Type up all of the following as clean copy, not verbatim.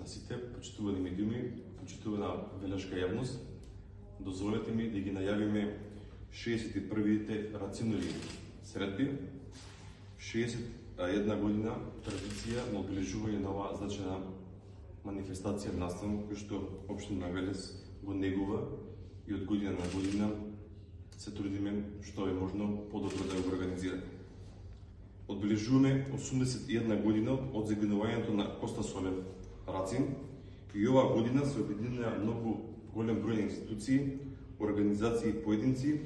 на сите, почитувани медиуми, почитувана велешка јавност. Дозволете ми да ги најавиме 61-те рацинови средби, 61 година традиција на одбележување на оваа значајна манифестација настан, кој што општина Велес го негува и од година на година се трудиме што е можно подобро да го организираме. Одбележуваме 81 година од загинувањето на Коста Солев Рацин и оваа година се обединија многу голем број институции, организации и поединци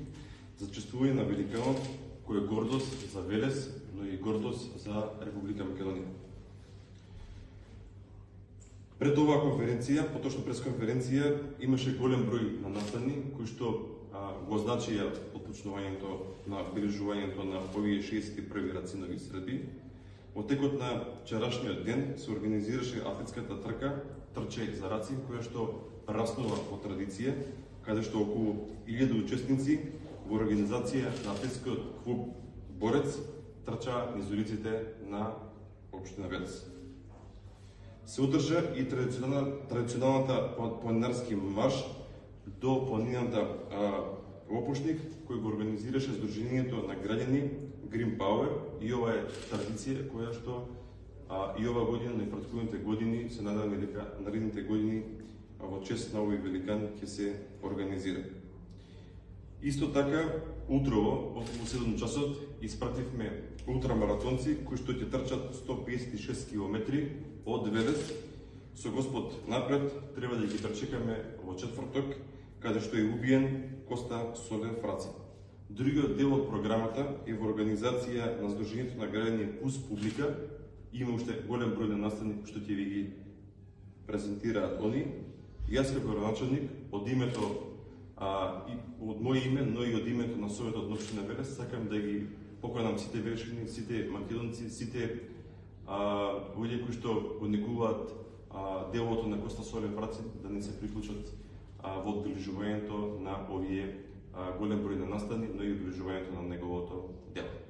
за чествување на великанот кој е гордост за Велес, но и гордост за Република Македонија. Пред оваа конференција, поточно пресконференција, имаше голем број на настани кои што го означија отпочнувањето на обележувањето на овие 61 рацинови средби. Во текот на вчерашниот ден се организираше атлетската трка Трчај за Рацин, која што раснува по традиција, каде што околу 1000 учесници во организација на атлетскиот клуб Борец трчаа низ улиците на општина Велес. Се одржа и традиционалната планинарски марш до планината Опушник, кој го организираше Сдруженијето на граѓани Green Power, и ова е традиција која што и ова година, и претходните години се надеваме дека наредните години во чест на овој великан ќе се организира. Исто така, утрово, околу 7 часот, испративме ултрамаратонци кои што ќе трчат 156 км од Велес. Со Господ напред, треба да ги пречекаме во четврток, каде што е убиен Коста Солев Рацин. Другиот дел од програмата е во организација на Сдруженијето на граѓани Пус Публика. Има уште голем број на настани што ќе ви ги презентираат они. Јас како градоначалник од името од моје име, но и од името на Советот на општина Велес, сакам да ги поканам сите велешани, сите македонци, сите луѓе кои што го негуваат делото на Коста Солев Рацин да не се приклучат во одбележувањето на овие голем број на настани, но и одбележувањето на неговото дело.